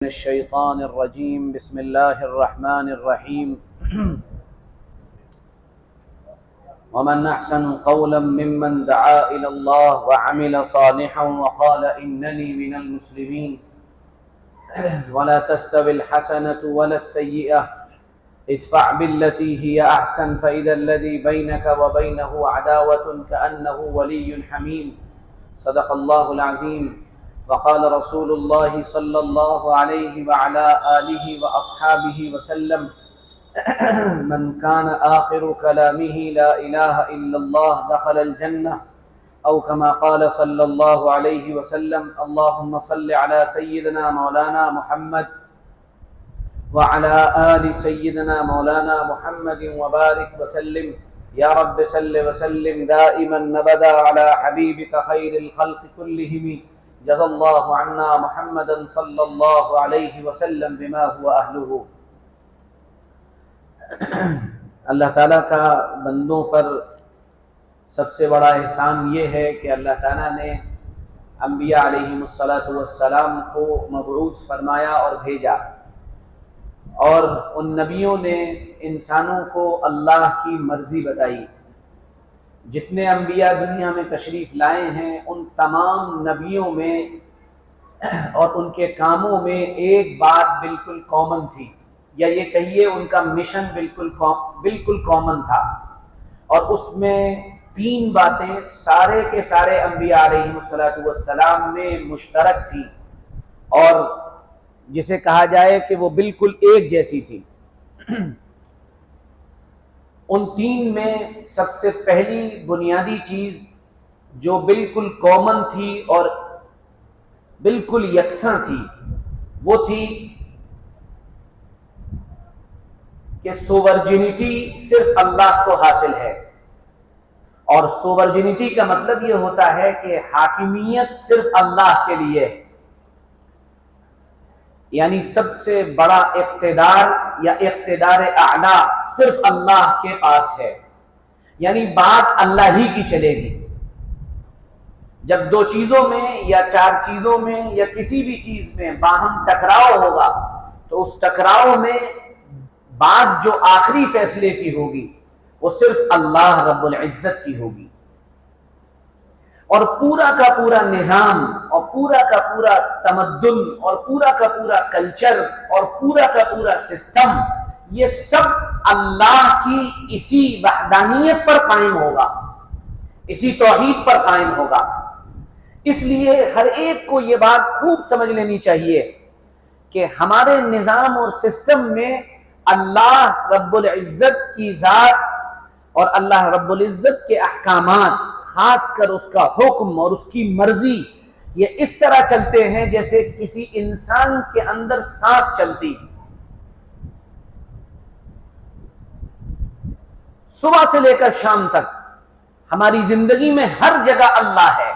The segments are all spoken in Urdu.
من الشيطان الرجيم. بسم الله الرحمن الرحيم. ومن أحسن قولا ممن دعا إلى الله وعمل صالحا وقال إنني من المسلمين. ولا تستوي الحسنة ولا السيئة ادفع بالتي هي أحسن فإذا الذي بينك وبينه عداوة كأنه ولي حميم. صدق الله العظيم. وقال رسول الله صلى الله عليه وعلى آله وأصحابه وسلم من كان آخر كلامه لا إله إلا الله دخل الجنة أو كما قال صلى الله عليه وسلم. اللهم صل على سيدنا مولانا محمد وعلى آل سيدنا مولانا محمد وبارك وسلم. يا رب صل وسلم دائما أبدا على حبيبك خير الخلق كلهم. جزا اللہ عنا محمدا صلی اللہ علیہ وسلم بما هو اہلہ. اللہ تعالیٰ کا بندوں پر سب سے بڑا احسان یہ ہے کہ اللہ تعالیٰ نے انبیاء علیہم السلام کو مبعوث فرمایا اور بھیجا، اور ان نبیوں نے انسانوں کو اللہ کی مرضی بتائی. جتنے انبیاء دنیا میں تشریف لائے ہیں ان تمام نبیوں میں اور ان کے کاموں میں ایک بات بالکل کامن تھی، یا یہ کہیے ان کا مشن بالکل کامن تھا، اور اس میں تین باتیں سارے کے سارے انبیاء علیہم السلام میں مشترک تھی، اور جسے کہا جائے کہ وہ بالکل ایک جیسی تھی. ان تین میں سب سے پہلی بنیادی چیز جو بالکل کامن تھی اور بالکل یکساں تھی وہ تھی کہ سوورجنٹی صرف اللہ کو حاصل ہے. اور سوورجنٹی کا مطلب یہ ہوتا ہے کہ حاکمیت صرف اللہ کے لیے ہے، یعنی سب سے بڑا اقتدار یا اقتدار اعلیٰ صرف اللہ کے پاس ہے، یعنی بات اللہ ہی کی چلے گی. جب دو چیزوں میں یا چار چیزوں میں یا کسی بھی چیز میں باہم ٹکراؤ ہوگا تو اس ٹکراؤ میں بات جو آخری فیصلے کی ہوگی وہ صرف اللہ رب العزت کی ہوگی. اور پورا کا پورا نظام اور پورا کا پورا تمدن اور پورا کا پورا کلچر اور پورا کا پورا سسٹم یہ سب اللہ کی اسی وحدانیت پر قائم ہوگا، اسی توحید پر قائم ہوگا. اس لیے ہر ایک کو یہ بات خوب سمجھ لینی چاہیے کہ ہمارے نظام اور سسٹم میں اللہ رب العزت کی ذات اور اللہ رب العزت کے احکامات، خاص کر اس کا حکم اور اس کی مرضی، یہ اس طرح چلتے ہیں جیسے کسی انسان کے اندر سانس چلتی. صبح سے لے کر شام تک ہماری زندگی میں ہر جگہ اللہ ہے.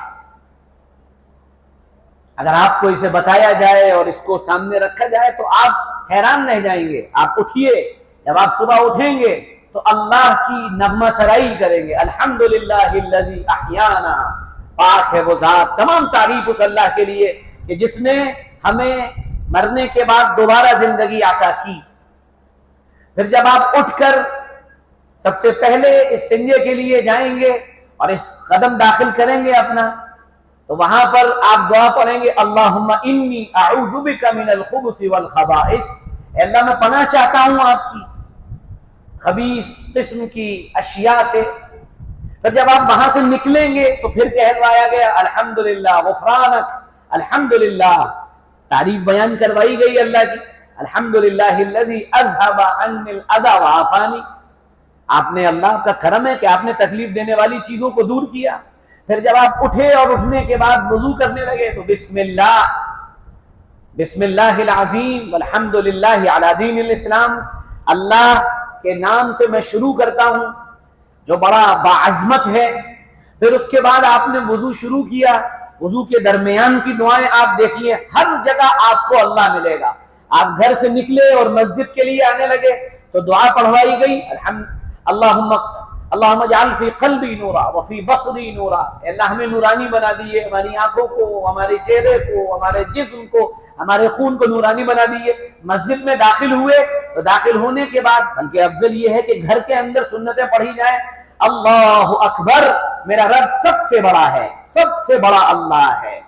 اگر آپ کو اسے بتایا جائے اور اس کو سامنے رکھا جائے تو آپ حیران رہ جائیں گے. آپ اٹھیے، جب آپ صبح اٹھیں گے تو اللہ کی نغمہ سرائی کریں گے. الحمدللہ الذی احیانا، پاک ہے وہ ذات، تمام تعریف اس اللہ کے لیے کہ جس نے ہمیں مرنے کے بعد دوبارہ زندگی عطا کی. پھر جب آپ اٹھ کر سب سے پہلے استنجے کے لیے جائیں گے اور اس قدم داخل کریں گے اپنا، تو وہاں پر آپ دعا پڑھیں گے اللہم انی اعوذ بک من الخبث والخبائث. اے اللہ میں پناہ چاہتا ہوں آپ کی خبیث قسم کی اشیاء سے. پھر جب آپ وہاں سے نکلیں گے تو پھر کہلوایا گیا الحمدللہ غفرانک، الحمدللہ تعریف بیان کروائی گئی اللہ کی. الحمدللہ الذی اذھب عنی الاذی وعافانی. آپ نے، اللہ کا کرم ہے کہ آپ نے تکلیف دینے والی چیزوں کو دور کیا. پھر جب آپ اٹھے اور اٹھنے کے بعد وضو کرنے لگے تو بسم اللہ العظیم والحمدللہ علی دین الاسلام، اللہ کے نام سے میں شروع کرتا ہوں جو بڑا باعظمت ہے. پھر اس کے بعد آپ نے وضو شروع کیا، وضو کے درمیان کی دعائیں آپ دیکھیے، ہر جگہ آپ کو اللہ ملے گا. آپ گھر سے نکلے اور مسجد کے لیے آنے لگے تو دعا پڑھوائی گئی اللہم اجعل فی قلبی نورا وفی بصری نورا. اللہ ہمیں نورانی بنا دیے، ہماری آنکھوں کو، ہمارے چہرے کو، ہمارے جسم کو ہمارے خون کو نورانی بنا دیے. مسجد میں داخل ہوئے تو داخل ہونے کے بعد بلکہ افضل یہ ہے کہ گھر کے اندر سنتیں پڑھی جائیں. اللہ اکبر، میرا رب سب سے بڑا ہے، سب سے بڑا اللہ ہے.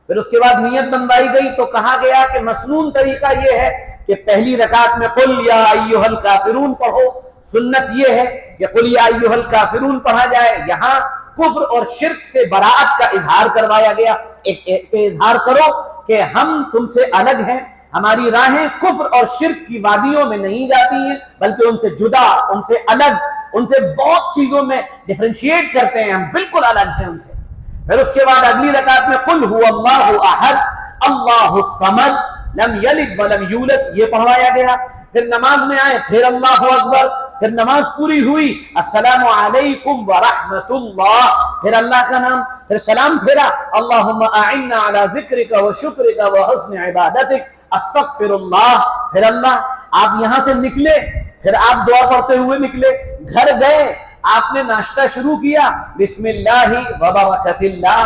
پھر اس کے بعد نیت بنوائی گئی تو کہا گیا کہ مسنون طریقہ یہ ہے کہ پہلی رکعت میں قل یا ایھا الکافرون پڑھو. سنت یہ ہے کہ قل یا ایھا الکافرون پڑھا جائے. یہاں کفر اور شرک سے براءت کا اظہار کروایا گیا. ایک اظہار کرو کہ ہم تم سے الگ ہیں، ہماری راہیں کفر اور شرک کی وادیوں میں نہیں جاتی ہیں بلکہ ان سے جدا، ان سے الگ، ان سے بہت چیزوں میں ڈیفرینشیٹ کرتے ہیں، ہم بالکل الگ ہیں ان سے. پھر اس کے بعد اگلی رکعت میں قل هو اللہ احد اللہ الصمد لم یلد ولم یولد یہ پڑھوایا گیا. پھر نماز میں آئے، پھر اللہ اکبر، پھر نماز پوری ہوئی، السلام علیکم ورحمۃ اللہ، پھر اللہ کا نام، پھر سلام پھیرا، اللہم اعنا علی ذکرک وشکرک وحسن عبادتک، استغفر اللہ. پھر اللہ، آپ یہاں سے نکلے، پھر آپ دعا پڑھتے ہوئے نکلے، گھر گئے، آپ نے ناشتہ شروع کیا، بسم اللہ وبرکۃ اللہ،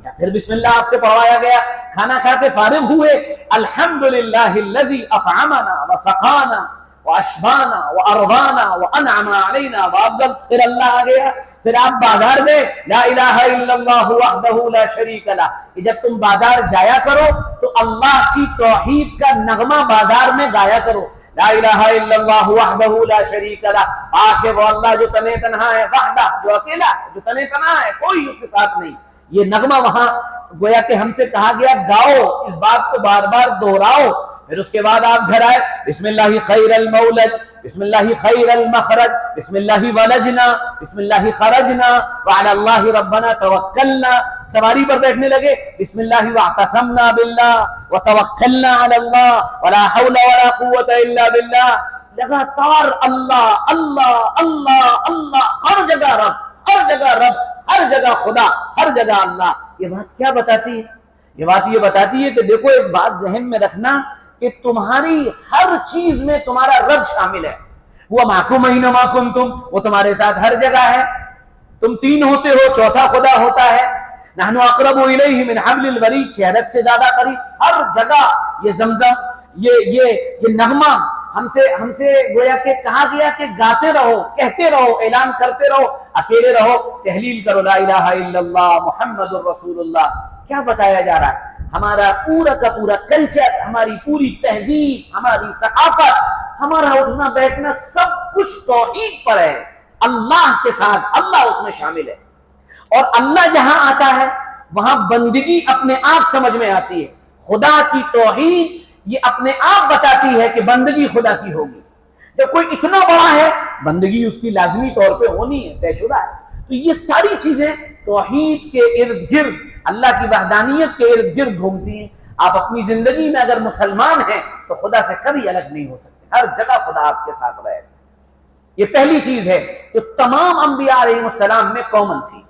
یا پھر بسم اللہ آپ سے پڑھوایا گیا. کھانا کھا کے فارغ ہوئے، الحمدللہ الذی اطعمنا وسقانا واشبانا واروانا وانعم علینا وافضل، پھر اللہ آ گیا. پھر آپ بازار گئے، لا الہ الا اللہ وحدہ لا شریک لہ، کہ جب تم بازار جایا کرو تو اللہ کی توحید کا نغمہ بازار میں گایا کرو. لا الہ الا اللہ وحدہ لا شریک لہ، آخر وہ اللہ جو تنہا تنہا ہے، وحدہ جو اکیلا ہے، جو تنہا تنہا ہے، کوئی اس کے ساتھ نہیں. یہ نغمہ وہاں گویا کہ ہم سے کہا گیا گاؤ، اس بات کو بار بار دہراؤ. پھر اس کے بعد آپ گھر آئے، بسم اللہ خیر المولج، بسم اللہ خیر المخرج، بسم اللہ ولجنا، بسم اللہ خرجنا، وعلی اللہ ربنا توکلنا. سواری پر بیٹھنے لگے، بسم اللہ واعتصمنا باللہ وتوکلنا علی اللہ ولا حول ولا قوة الا باللہ. لگاتار اللہ اللہ اللہ اللہ، ہر جگہ رب، ہر جگہ رب، ہر جگہ خدا، ہر جگہ اللہ. یہ بات کیا بتاتی ہے؟ یہ بات یہ بتاتی ہے کہ دیکھو، ایک بات ذہن میں رکھنا کہ تمہاری ہر چیز میں تمہارا رب شامل ہے. وہ معکم اینما کنتم، وہ تمہارے ساتھ ہر جگہ ہے. تم تین ہوتے ہو، چوتھا خدا ہوتا ہے. نحن اقرب الیہ من حبل الورید، شہرت سے زیادہ قریب. ہر جگہ یہ زمزم، یہ نغمہ ہم سے گویا کہ کہا گیا کہ گاتے رہو، کہتے رہو، اعلان کرتے رہو، اکیلے رہو، تحلیل کرو، لا الہ الا اللہ محمد الرسول اللہ. کیا بتایا جا رہا ہے؟ ہمارا پورا کا پورا کلچر، ہماری پوری تہذیب، ہماری ثقافت، ہمارا اٹھنا بیٹھنا سب کچھ توحید پر ہے. اللہ کے ساتھ اللہ اس میں شامل ہے. اور اللہ جہاں آتا ہے وہاں بندگی اپنے آپ سمجھ میں آتی ہے. خدا کی توحید یہ اپنے آپ بتاتی ہے کہ بندگی خدا کی ہوگی. جب کوئی اتنا بڑا ہے، بندگی اس کی لازمی طور پہ ہونی ہے، طے شدہ ہے. تو یہ ساری چیزیں توحید کے ارد گرد، اللہ کی وحدانیت کے ارد گرد گھومتی ہیں. آپ اپنی زندگی میں اگر مسلمان ہیں تو خدا سے کبھی الگ نہیں ہو سکتے. ہر جگہ خدا آپ کے ساتھ رہے. یہ پہلی چیز ہے جو تمام انبیاء علیہ السلام میں کامن تھی،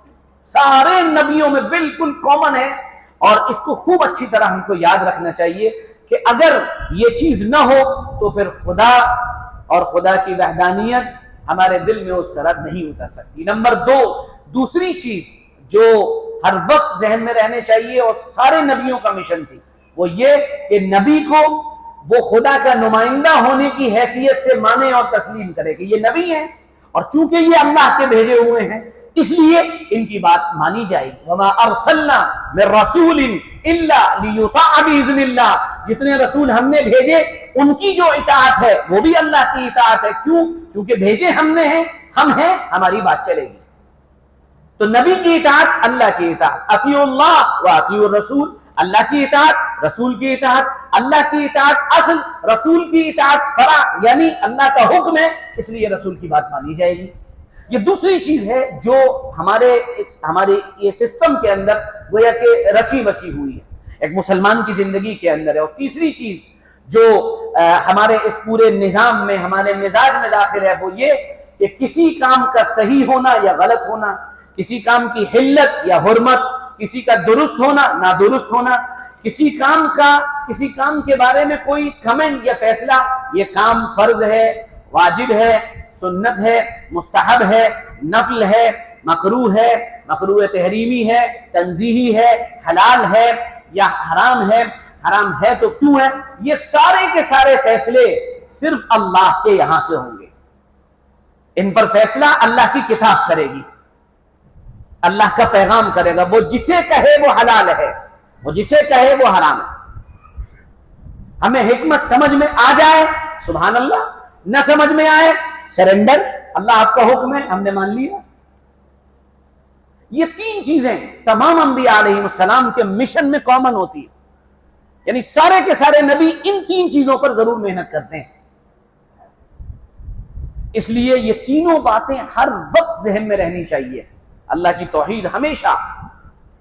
سارے نبیوں میں بالکل کامن ہے. اور اس کو خوب اچھی طرح ہم کو یاد رکھنا چاہیے کہ اگر یہ چیز نہ ہو تو پھر خدا اور خدا کی وحدانیت ہمارے دل میں اس طرح نہیں اتر سکتی. نمبر دو، دوسری چیز جو ہر وقت ذہن میں رہنے چاہیے اور سارے نبیوں کا مشن تھی، وہ یہ کہ نبی کو وہ خدا کا نمائندہ ہونے کی حیثیت سے مانے اور تسلیم کرے کہ یہ نبی ہیں اور چونکہ یہ اللہ کے بھیجے ہوئے ہیں اس لیے ان کی بات مانی جائے گی. وما ارسلنا من رسول الا لیطاع باذن اللہ، جتنے رسول ہم نے بھیجے ان کی جو اطاعت ہے وہ بھی اللہ کی اطاعت ہے. کیوں؟ کیونکہ بھیجے ہم نے ہیں، ہم ہیں، ہماری بات چلے گی. تو نبی کی اطاعت، اللہ کی اطاعت، اطیعوا اللہ و اطیعوا الرسول، اللہ کی اطاعت، رسول کی اطاعت. اللہ کی اطاعت اصل، رسول کی اطاعت فرع، یعنی اللہ کا حکم ہے اس لیے رسول کی بات مانی جائے گی. یہ دوسری چیز ہے جو ہمارے یہ سسٹم کے اندر گویا کہ رچی بسی ہوئی ہے، ایک مسلمان کی زندگی کے اندر ہے. اور تیسری چیز جو ہمارے اس پورے نظام میں، ہمارے مزاج میں داخل ہے، وہ یہ کہ کسی کام کا صحیح ہونا یا غلط ہونا، کسی کام کی حلت یا حرمت، کسی کا درست ہونا نادرست ہونا، کسی کام کے بارے میں کوئی کمنٹ یا فیصلہ، یہ کام فرض ہے، واجب ہے، سنت ہے، مستحب ہے، نفل ہے، مکروہ ہے، مکروہ تحریمی ہے، تنزیہی ہے، حلال ہے یا حرام ہے. حرام ہے تو کیوں ہے؟ یہ سارے کے سارے فیصلے صرف اللہ کے یہاں سے ہوں گے. ان پر فیصلہ اللہ کی کتاب کرے گی، اللہ کا پیغام کرے گا. وہ جسے کہے وہ حلال ہے، وہ جسے کہے وہ حرام ہے. ہمیں حکمت سمجھ میں آ جائے سبحان اللہ، نہ سمجھ میں آئے سرنڈر، اللہ آپ کا حکم ہے ہم نے مان لیا. یہ تین چیزیں تمام انبیاء علیہ السلام کے مشن میں کامن ہوتی ہے، یعنی سارے کے سارے نبی ان تین چیزوں پر ضرور محنت کرتے ہیں. اس لیے یہ تینوں باتیں ہر وقت ذہن میں رہنی چاہیے. اللہ کی توحید ہمیشہ،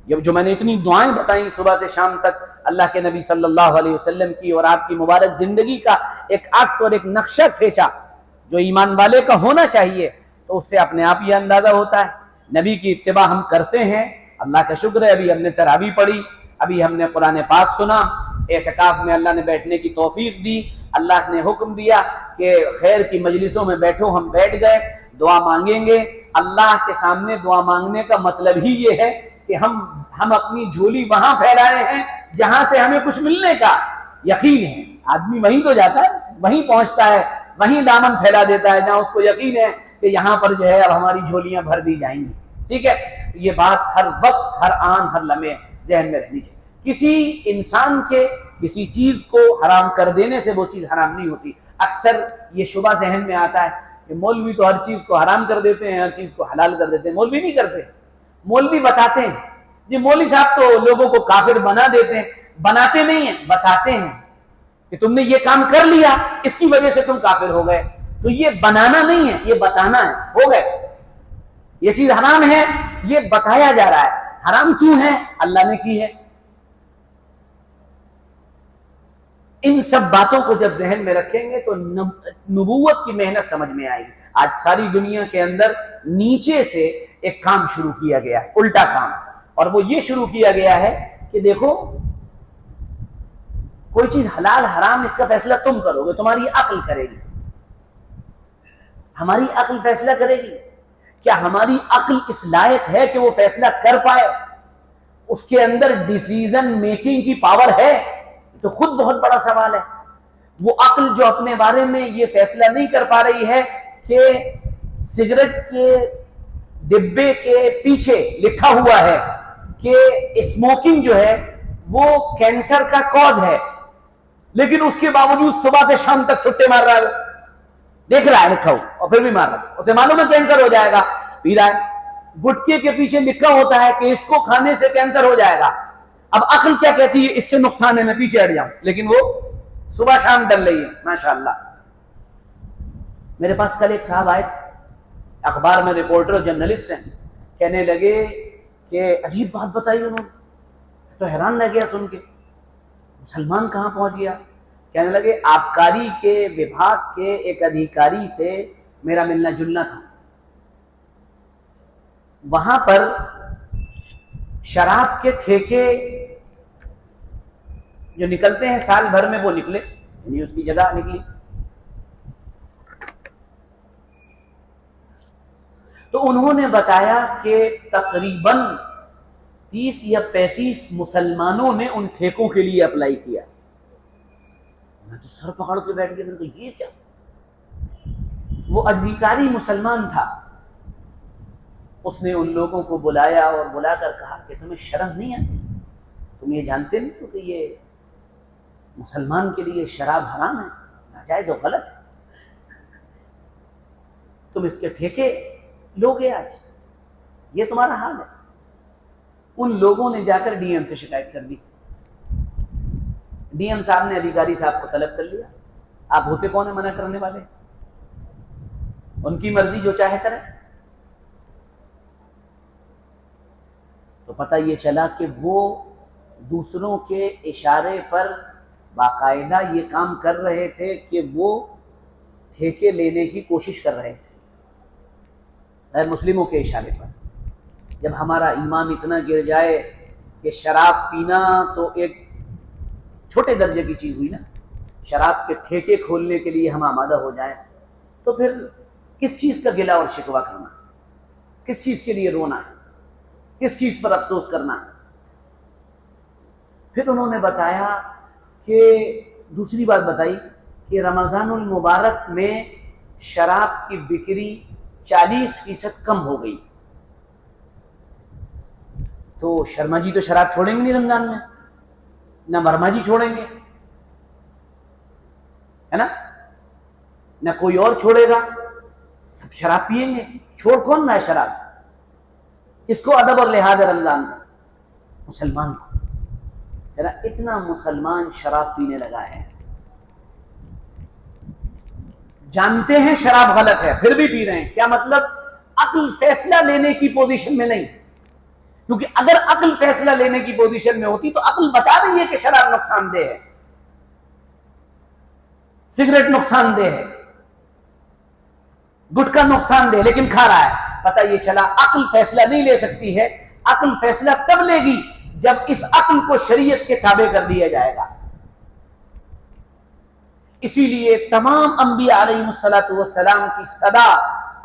جو میں نے اتنی دعائیں بتائیں صبح سے شام تک اللہ کے نبی صلی اللہ علیہ وسلم کی اور آپ کی مبارک زندگی کا ایک عکس اور ایک نقشہ کھینچا جو ایمان والے کا ہونا چاہیے، تو اس سے اپنے آپ یہ اندازہ ہوتا ہے نبی کی اتباع ہم کرتے ہیں. اللہ کا شکر ہے ابھی ہم نے تراویح پڑھی، ابھی ہم نے قرآن پاک سنا، اعتکاف میں اللہ نے بیٹھنے کی توفیق دی، اللہ نے حکم دیا کہ خیر کی مجلسوں میں بیٹھو، ہم بیٹھ گئے، دعا مانگیں گے. اللہ کے سامنے دعا مانگنے کا مطلب ہی یہ ہے کہ ہم اپنی جھولی وہاں پھیلائے ہیں جہاں سے ہمیں کچھ ملنے کا یقین ہے. آدمی وہیں تو جاتا ہے، وہیں پہنچتا ہے، وہیں دامن پھیلا دیتا ہے جہاں اس کو یقین ہے کہ یہاں پر جو ہے اب ہماری جھولیاں بھر دی جائیں گی. ٹھیک ہے، یہ بات ہر وقت، ہر آن، ہر لمحے ذہن میں رہنی چاہیے. کسی انسان کے کسی چیز کو حرام کر دینے سے وہ چیز حرام نہیں ہوتی. اکثر یہ شبہ ذہن میں آتا ہے کہ مولوی تو ہر چیز کو حرام کر دیتے ہیں، ہر چیز کو حلال کر دیتے ہیں. مولوی نہیں کرتے، مولوی بتاتے ہیں. یہ مولوی صاحب تو لوگوں کو کافر بنا دیتے ہیں. بناتے نہیں ہیں، بتاتے ہیں کہ تم نے یہ کام کر لیا، اس کی وجہ سے تم کافر ہو گئے. تو یہ بنانا نہیں ہے، یہ بتانا ہے. ہو گئے، یہ چیز حرام ہے، یہ بتایا جا رہا ہے. حرام کیوں ہے؟ اللہ نے کی ہے. ان سب باتوں کو جب ذہن میں رکھیں گے تو نبوت کی محنت سمجھ میں آئے گی. آج ساری دنیا کے اندر نیچے سے ایک کام شروع کیا گیا ہے، الٹا کام. اور وہ یہ شروع کیا گیا ہے کہ دیکھو کوئی چیز حلال حرام اس کا فیصلہ تم کرو گے، تمہاری عقل کرے گی. ہماری عقل فیصلہ کرے گی؟ کیا ہماری عقل اس لائق ہے کہ وہ فیصلہ کر پائے؟ اس کے اندر ڈیسیزن میکنگ کی پاور ہے؟ تو خود بہت بڑا سوال ہے. وہ عقل جو اپنے بارے میں یہ فیصلہ نہیں کر پا رہی ہے کہ سگریٹ کے ڈبے کے پیچھے لکھا ہوا ہے کہ اسموکنگ جو ہے وہ کینسر کا کاز ہے، لیکن اس کے باوجود صبح سے شام تک سٹے مار رہا ہے. دیکھ رہا ہے لکھا ہو اور پھر بھی مار رہا ہے. اسے معلوم ہے کینسر ہو جائے گا، پی رہا ہے. گٹکے کے پیچھے لکھا ہوتا ہے کہ اس کو کھانے سے کینسر ہو جائے گا. اب عقل کیا کہتی ہے؟ اس سے نقصان ہے، میں پیچھے ہٹ جاؤں. لیکن وہ صبح شام ڈل رہی ہے ماشاءاللہ. میرے پاس کل ایک صاحب آئے تھے، اخبار میں رپورٹر جرنلسٹ ہیں. کہنے لگے کہ عجیب بات بتائی انہوں نے، تو حیران رہ گیا سن کے، مسلمان کہاں پہنچ گیا. کہنے لگے آبکاری کے وبھاگ کے ایک ادھیکاری سے میرا ملنا جلنا تھا. وہاں پر شراب کے ٹھیکے جو نکلتے ہیں سال بھر میں وہ نکلے، یعنی اس کی جگہ نکلی. تو انہوں نے بتایا کہ تقریباً 30 یا 35 مسلمانوں نے ان ٹھیکوں کے لیے اپلائی کیا. میں تو سر پکڑ کے بیٹھ گیا، میں نے کہا یہ کیا؟ وہ ادھیکاری مسلمان تھا. اس نے ان لوگوں کو بلایا اور بلا کر کہا کہ تمہیں شرم نہیں آتی؟ تم یہ جانتے نہیں ہو کہ یہ مسلمان کے لیے شراب حرام ہے، ناجائز و غلط ہے. تم اس کے ٹھیکے لوگے، آج یہ تمہارا حال ہے. ان لوگوں نے جا کر ڈی ایم سے شکایت کر دی. ڈی ایم صاحب نے ادھیکاری صاحب کو طلب کر لیا. آپ ہوتے کون ہیں منع کرنے والے؟ ان کی مرضی جو چاہے کرے. تو پتہ یہ چلا کہ وہ دوسروں کے اشارے پر باقاعدہ یہ کام کر رہے تھے کہ وہ ٹھیکے لینے کی کوشش کر رہے تھے غیر مسلموں کے اشارے پر. جب ہمارا ایمان اتنا گر جائے کہ شراب پینا تو ایک چھوٹے درجے کی چیز ہوئی نا، شراب کے ٹھیکے کھولنے کے لیے ہم آمادہ ہو جائیں، تو پھر کس چیز کا گلہ اور شکوہ کرنا، کس چیز کے لیے رونا ہے، کس چیز پر افسوس کرنا ہے. پھر انہوں نے بتایا کہ دوسری بات بتائی کہ رمضان المبارک میں شراب کی بکری 40% کم ہو گئی، تو شرما جی تو شراب چھوڑیں گے نہیں رمضان میں، نہ ورما جی چھوڑیں گے، ہے نا، نہ کوئی اور چھوڑے گا، سب شراب پیئیں گے۔ چھوڑ کون نہ ہے شراب؟ کس کو ادب اور لحاظ ہے رمضان کا؟ مسلمان کو۔ اتنا مسلمان شراب پینے لگا ہے، جانتے ہیں شراب غلط ہے پھر بھی پی رہے ہیں، کیا مطلب؟ عقل فیصلہ لینے کی پوزیشن میں نہیں، کیونکہ اگر عقل فیصلہ لینے کی پوزیشن میں ہوتی تو عقل بتا رہی ہے کہ شراب نقصان دہ ہے، سگریٹ نقصان دہ ہے، گٹکا نقصان دہ، لیکن کھا رہا ہے۔ پتہ یہ چلا عقل فیصلہ نہیں لے سکتی ہے، عقل فیصلہ تب لے گی جب اس عقل کو شریعت کے تابع کر دیا جائے گا۔ اسی لیے تمام انبیاء علیہ السلام کی صدا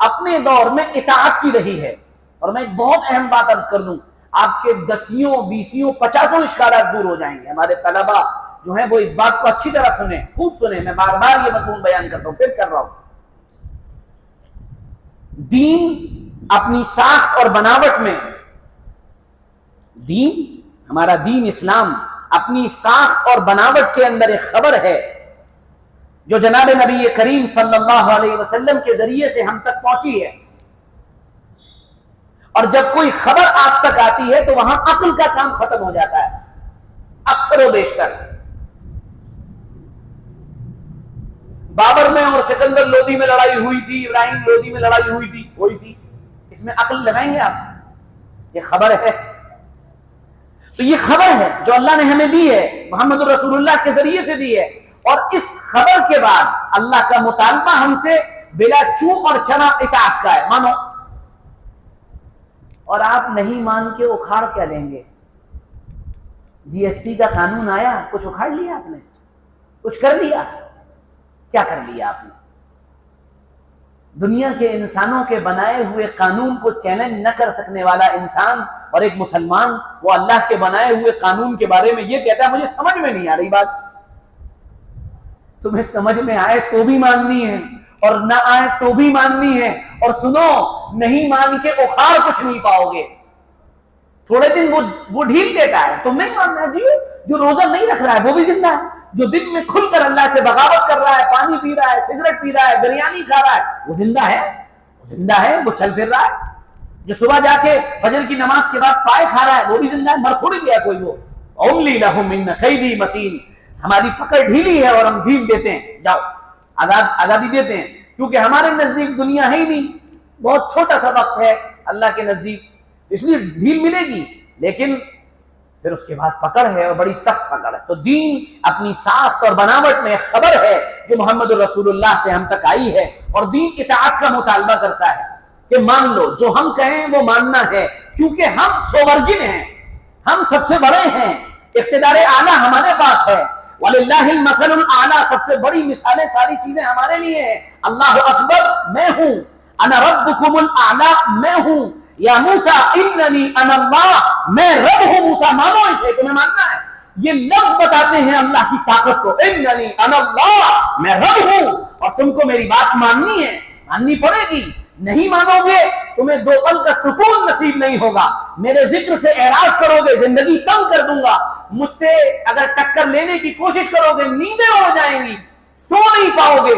اپنے دور میں اطاعت کی رہی ہے۔ اور میں ایک بہت اہم بات عرض کر دوں، آپ کے 10 20 50 اشکالات دور ہو جائیں گے۔ ہمارے طلباء جو ہیں وہ اس بات کو اچھی طرح سنیں، خوب سنیں، میں بار بار یہ مضمون بیان کرتا ہوں، پھر کر رہا ہوں۔ دین اپنی ساخت اور بناوٹ میں، دین، ہمارا دین اسلام اپنی ساخت اور بناوٹ کے اندر ایک خبر ہے جو جناب نبی کریم صلی اللہ علیہ وسلم کے ذریعے سے ہم تک پہنچی ہے، اور جب کوئی خبر آپ تک آتی ہے تو وہاں عقل کا کام ختم ہو جاتا ہے اکثر و بیشتر۔ بابر میں اور سکندر لودھی میں لڑائی ہوئی تھی، ابراہیم لودھی میں لڑائی ہوئی تھی، اس میں عقل لگائیں گے آپ؟ یہ خبر ہے، تو یہ خبر ہے جو اللہ نے ہمیں دی ہے، محمد رسول اللہ کے ذریعے سے دی ہے، اور اس خبر کے بعد اللہ کا مطالبہ ہم سے بلا چوں اور چنا اطاعت کا ہے، مانو۔ اور آپ نہیں مان کے اکھاڑ کیا لیں گے؟ جی ایس ٹی کا قانون آیا، کچھ اکھاڑ لیا آپ نے؟ کچھ کر لیا؟ کیا کر لیا آپ نے؟ دنیا کے انسانوں کے بنائے ہوئے قانون کو چیلنج نہ کر سکنے والا انسان اور ایک مسلمان، وہ اللہ کے بنائے ہوئے قانون کے بارے میں یہ کہتا ہے مجھے سمجھ میں نہیں آ رہی بات۔ تمہیں سمجھ میں آئے تو بھی ماننی ہے اور نہ آئے تو بھی ماننی ہے، اور سنو، نہیں مان کے اکھاڑ کچھ نہیں پاؤ گے۔ تھوڑے دن وہ ڈھیل دیتا ہے، تم نہیں ماننا جی، جو روزہ نہیں رکھ رہا ہے وہ بھی زندہ ہے، جو دن میں کھل کر اللہ سے بغاوت کر رہا ہے، پانی پی رہا ہے، سگریٹ پی رہا ہے، بریانی کھا رہا ہے، وہ زندہ ہے، وہ زندہ ہے، وہ چل پھر رہا ہے۔ جو صبح جا کے فجر کی نماز کے بعد پائے کھا رہا ہے وہ بھی زندہ ہے، مر تھوڑی گیا کوئی وہ۔ اولی لہم من قیدی متین، ہماری پکڑ ڈھیلی ہے اور ہم ڈھیل دیتے ہیں، جاؤ آزادی دیتے ہیں، کیونکہ ہمارے نزدیک دنیا ہے ہی نہیں، بہت چھوٹا سا وقت ہے اللہ کے نزدیک، اس لیے ڈھیل ملے گی، لیکن پھر اس کے بعد پکڑ ہے اور بڑی سخت پکڑ ہے۔ تو دین اپنی ساخت اور بناوٹ میں خبر ہے جو محمد رسول اللہ سے ہم تک آئی ہے، اور دین اطاعت کا مطالبہ کرتا ہے کہ مان لو، جو ہم کہیں وہ ماننا ہے، کیونکہ ہم سوورجن ہیں، ہم سب سے بڑے ہیں، اقتدار اعلیٰ ہمارے پاس ہے، وَلِلَّهِ الْمَثَلُ الْأَعْلَىٰ، سب سے بڑی مثالیں ساری چیزیں ہمارے لیے ہیں۔ اللہ اکبر، میں ہوں، انا ربکم الاعلیٰ، میں ہوں، یا موسیٰ اننی انا اللہ، میں رب ہوں، موسیٰ مانو اسے، تمہیں ماننا ہے۔ یہ لفظ بتاتے ہیں اللہ کی طاقت کو، اننی انا اللہ، میں رب ہوں، اور تم کو میری بات ماننی ہے، ماننی پڑے گی۔ نہیں مانو گے تمہیں 2 پل کا سکون نصیب نہیں ہوگا، میرے ذکر سے اعراض کرو گے زندگی تنگ کر دوں گا، مجھ سے اگر ٹکر لینے کی کوشش کرو گے نیندیں اڑ جائیں گی، سو نہیں پاؤ گے،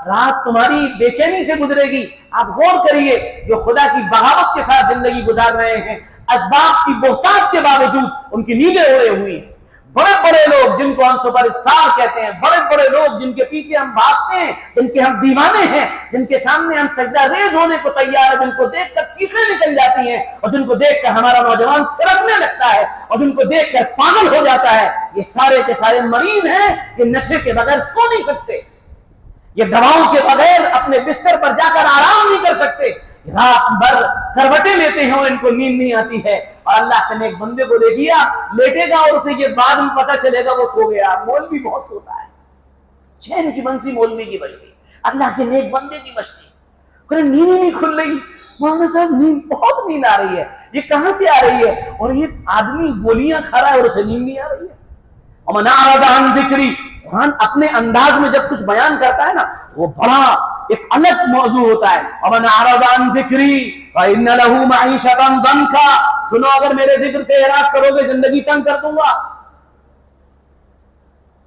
رات تمہاری بے چینی سے گزرے گی۔ آپ غور کریے، جو خدا کی بغاوت کے ساتھ زندگی گزار رہے ہیں، اسباب کی بہتات کے باوجود ان کی نیندیں اڑے ہوئی ہیں۔ بڑے بڑے لوگ جن کو ہم سپر اسٹار کہتے ہیں، بڑے بڑے لوگ جن کے پیچھے ہم بھاگتے ہیں، جن کے ہم دیوانے ہیں، جن کے سامنے ہم سجدہ ریز ہونے کو تیار ہیں، جن کو دیکھ کر چیخیں نکل جاتی ہیں، اور جن کو دیکھ کر ہمارا نوجوان تھرکنے لگتا ہے، اور جن کو دیکھ کر پاگل ہو جاتا ہے، یہ سارے کے سارے مریض ہیں، یہ نشے کے بغیر سو نہیں سکتے، یہ دواؤں کے بغیر اپنے بستر پر جا کر آرام نہیں کر سکتے، رات بھر کروٹیں لیتے ہیں اور ان کو نیند نہیں آتی ہے۔ اور اللہ کے نیک بندے کو دیکھیے، لیٹے گا اور اسے یہ بعد میں پتہ چلے گا وہ سو گیا۔ مولوی بہت سوتا ہے، چین کی بنسی مولوی کی بجتی، اللہ کے نیک بندے کی بجتی، پھر نیند ہی نہیں کھل رہی، مولانا صاحب نیند، بہت نیند آ رہی ہے، یہ کہاں سے آ رہی ہے؟ اور یہ آدمی گولیاں کھا رہا ہے اور اسے نیند نہیں آ رہی ہے۔ ومن اعرض عن ذکری، قرآن اپنے انداز میں جب کچھ بیان کرتا ہے نا وہ بڑا ایک الگ موضوع ہوتا ہے. ومن اعرض عن ذکری فإن له معیشۃ ضنکا، سنو اگر میرے ذکر سے اعراض کرو گے زندگی تنگ کر دوں گا.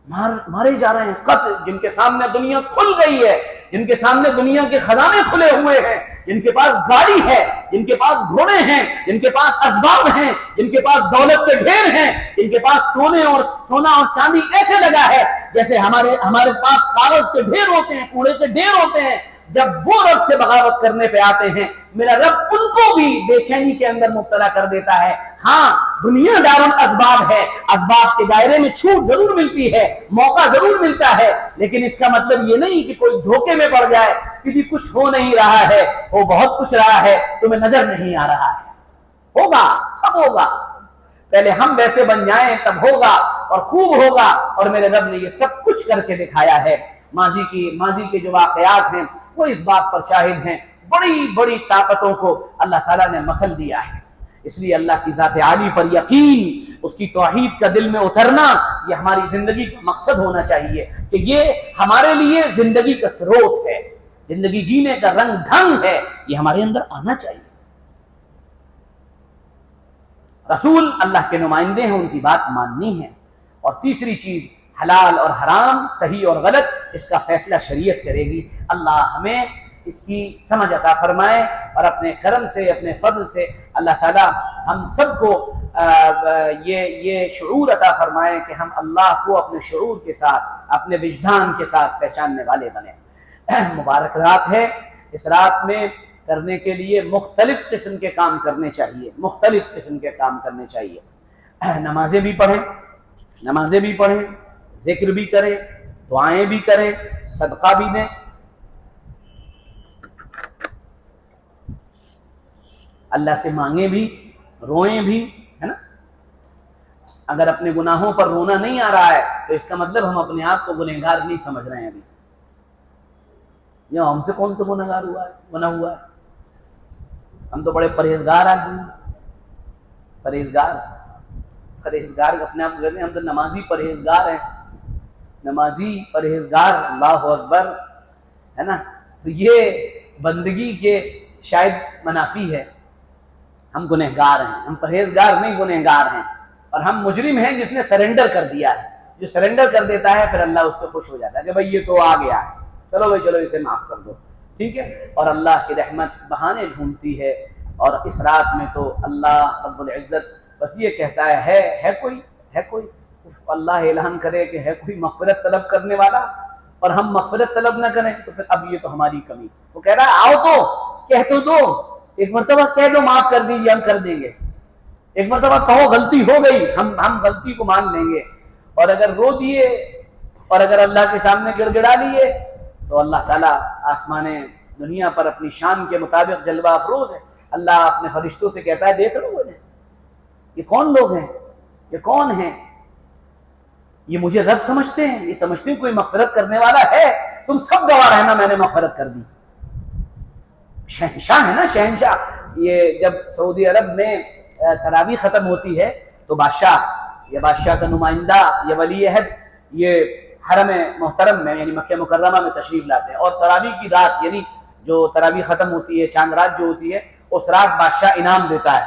مارے جا رہے ہیں قتل، جن کے سامنے دنیا کھل گئی ہے، جن کے سامنے دنیا کے خزانے کھلے ہوئے ہیں، جن کے پاس گاڑی ہے، جن کے پاس گھوڑے ہیں، جن کے پاس اسباب ہیں، جن کے پاس دولت کے ڈھیر ہیں، جن کے پاس سونا اور چاندی ایسے لگا ہے جیسے ہمارے پاس کاغذ کے ڈھیر ہوتے ہیں، کوڑے کے ڈھیر ہوتے ہیں. جب وہ رب سے بغاوت کرنے پہ آتے ہیں میرا رب ان کو بھی بے چینی کے اندر مبتلا کر دیتا ہے. ہاں دنیا دار الاسباب ہے، اسباب کے دائرے میں چھوٹ ضرور ملتی ہے، موقع ضرور ملتا ہے، لیکن اس کا مطلب یہ نہیں کہ کوئی دھوکے میں پڑ جائے کہ جی کچھ ہو نہیں رہا ہے، وہ بہت کچھ رہا ہے تمہیں نظر نہیں آ رہا ہے. ہوگا، سب ہوگا، پہلے ہم ویسے بن جائیں تب ہوگا اور خوب ہوگا. اور میرے رب نے یہ سب کچھ کر کے دکھایا ہے. ماضی کے جو واقعات ہیں وہ اس بات پر شاہد ہیں. بڑی بڑی طاقتوں کو اللہ تعالیٰ نے مسل دیا ہے. اس لیے اللہ کی ذات عالی پر یقین، اس کی توحید کا دل میں اترنا، یہ ہماری زندگی کا مقصد ہونا چاہیے کہ یہ ہمارے لیے زندگی کا سروت ہے، زندگی جینے کا رنگ ڈھنگ ہے، یہ ہمارے اندر آنا چاہیے. رسول اللہ کے نمائندے ہیں، ان کی بات ماننی ہے. اور تیسری چیز حلال اور حرام، صحیح اور غلط، اس کا فیصلہ شریعت کرے گی. اللہ ہمیں اس کی سمجھ عطا فرمائے اور اپنے کرم سے، اپنے فضل سے اللہ تعالی ہم سب کو یہ شعور عطا فرمائے کہ ہم اللہ کو اپنے شعور کے ساتھ، اپنے وجدان کے ساتھ پہچاننے والے بنیں. مبارک رات ہے، اس رات میں کرنے کے لیے مختلف قسم کے کام کرنے چاہیے، مختلف قسم کے کام کرنے چاہیے. نمازیں بھی پڑھیں، ذکر بھی کریں، دعائیں بھی کریں، صدقہ بھی دیں. اللہ سے مانگیں بھی، روئیں بھی، ہے نا. اگر اپنے گناہوں پر رونا نہیں آ رہا ہے تو اس کا مطلب ہم اپنے آپ کو گنہگار نہیں سمجھ رہے ہیں. ابھی یہ ہم سے کون سا گنہگار بنا ہوا ہے؟ ہم تو بڑے پرہیزگار آدمی ہیں. پرہیزگار اپنے آپ کو کہتے ہیں ہم تو نمازی پرہیزگار ہیں. نمازی پرہیزگار، اللہ اکبر، ہے نا. تو یہ بندگی کے شاید منافی ہے. ہم گنہگار ہیں، ہم پرہیزگار نہیں گنہگار ہیں. اور ہم مجرم ہیں جس نے سرنڈر کر دیا ہے. جو سرنڈر کر دیتا ہے پھر اللہ اس سے خوش ہو جاتا ہے کہ بھائی یہ تو آ گیا ہے، چلو بھائی چلو اسے معاف کر دو، ٹھیک ہے. اور اللہ کی رحمت بہانے ڈھونڈتی ہے. اور اس رات میں تو اللہ رب العزت بس یہ کہتا ہے کوئی اللہ اعلان کرے کہ ہے کوئی مغفرت طلب کرنے والا، اور ہم مغفرت طلب نہ کریں تو پھر اب یہ تو ہماری کمی. وہ کہہ رہا ہے آؤ تو کہہ تو دو، ایک مرتبہ کہہ دو معاف کر دیجیے ہم کر دیں گے. ایک مرتبہ کہو غلطی ہو گئی، ہم غلطی کو مان لیں گے. اور اگر رو دیے اور اگر اللہ کے سامنے گڑ گڑا لیے تو اللہ تعالیٰ آسمان دنیا پر اپنی شان کے مطابق جلوہ افروز ہے. اللہ اپنے فرشتوں سے کہتا ہے دیکھ لو انہیں، یہ کون لوگ ہیں، یہ کون ہیں، یہ مجھے رب سمجھتے ہیں، یہ سمجھتے ہیں کوئی مغفرت کرنے والا ہے. تم سب گواہ رہنا میں نے مغفرت کر دی. شہنشاہ ہے نا، شہنشاہ. یہ جب سعودی عرب میں تراویح ختم ہوتی ہے تو بادشاہ کا نمائندہ، یہ ولی عہد، یہ حرم محترم میں یعنی مکہ مکرمہ میں تشریف لاتے ہیں. اور تراویح کی رات یعنی جو تراویح ختم ہوتی ہے، چاند رات جو ہوتی ہے، اس رات بادشاہ انعام دیتا ہے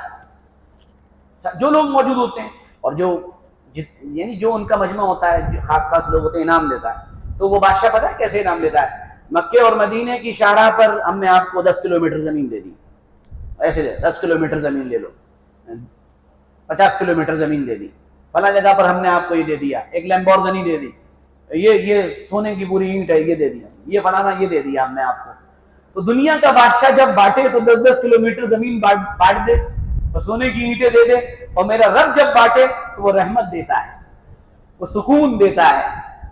جو لوگ موجود ہوتے ہیں. اور یعنی جو ان کا مجمع ہوتا ہے، جو خاص لوگ ہوتے ہیں، انعام دیتا ہے. تو وہ بادشاہ پتہ ہے کیسے انعام دیتا ہے؟ مکے اور مدینے کی شاہراہ پر ہم نے آپ کو 10 کلومیٹر زمین دے دی، ایسے 10 کلومیٹر زمین لے لو، 50 کلومیٹر زمین دے دی، فلاں جگہ پر ہم نے آپ کو یہ دے دیا، ایک لیمبورگنی دے دی، یہ سونے کی پوری اینٹ ہے یہ دے دیا، یہ فلانا یہ دے دیا ہم نے آپ کو. تو دنیا کا بادشاہ جب بانٹے تو 10 کلومیٹر زمین بانٹ دے اور سونے کی اینٹیں دے دے. اور میرا رب جب بانٹے تو وہ رحمت دیتا ہے، وہ سکون دیتا ہے،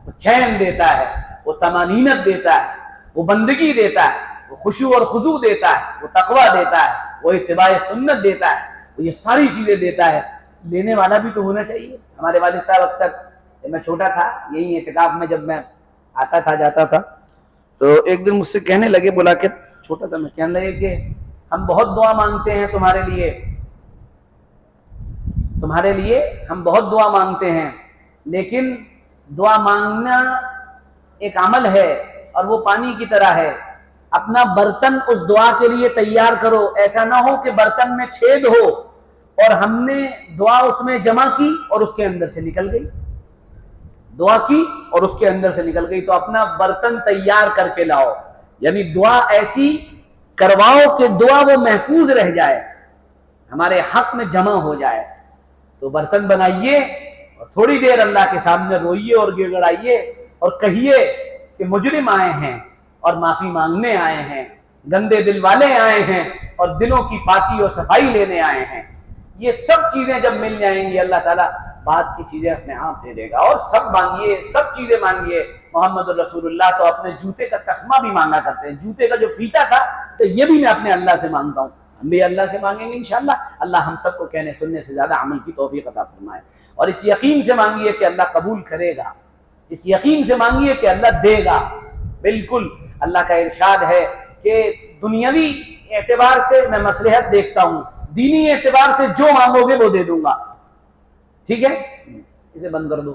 وہ چین دیتا ہے، وہ طمانینت دیتا ہے، وہ بندگی دیتا ہے، وہ خشوع اور خضوع دیتا ہے، وہ تقوی دیتا ہے، وہ اتباع سنت دیتا ہے، وہ یہ ساری چیزیں دیتا ہے. لینے والا بھی تو ہونا چاہیے. ہمارے والد صاحب اکثر جب میں چھوٹا تھا یہی اعتکاف میں جب میں آتا تھا جاتا تھا تو ایک دن مجھ سے کہنے لگے، بولا کہ چھوٹا تھا میں، کہنے لگے کہ ہم بہت دعا مانگتے ہیں تمہارے لیے ہم بہت دعا مانگتے ہیں، لیکن دعا مانگنا ایک عمل ہے اور وہ پانی کی طرح ہے. اپنا برتن اس دعا کے لیے تیار کرو. ایسا نہ ہو کہ برتن میں چھید ہو اور ہم نے دعا اس میں جمع کی اور اس کے اندر سے نکل گئی. دعا کی اور اس کے اندر سے نکل گئی. تو اپنا برتن تیار کر کے لاؤ. یعنی دعا ایسی کرواؤ کہ دعا وہ محفوظ رہ جائے, ہمارے حق میں جمع ہو جائے. تو برتن بنائیے اور تھوڑی دیر اللہ کے سامنے روئیے اور گڑ گڑائیے اور کہیے کہ مجرم آئے ہیں اور معافی مانگنے آئے ہیں, گندے دل والے آئے ہیں اور دلوں کی پاکی اور صفائی لینے آئے ہیں. یہ سب چیزیں جب مل جائیں گی اللہ تعالیٰ بعد کی چیزیں اپنے آپ دے دے گا. اور سب مانگیے, سب چیزیں مانگیے. محمد الرسول اللہ تو اپنے جوتے کا تسمہ بھی مانگا کرتے ہیں, جوتے کا جو فیتا تھا تو یہ بھی میں اپنے اللہ سے مانگتا ہوں. ہم بھی اللہ سے مانگیں گے انشاءاللہ. اللہ ہم سب کو کہنے سننے سے زیادہ عمل کی توفیق عطا فرمائے. اور اس یقین سے مانگیے کہ اللہ قبول کرے گا, اس یقین سے مانگیے کہ اللہ دے گا. بالکل اللہ کا ارشاد ہے کہ دنیاوی اعتبار سے میں مصلحت دیکھتا ہوں, دینی اعتبار سے جو مانگو گے وہ دے دوں گا. ٹھیک ہے, اسے بند کر دو.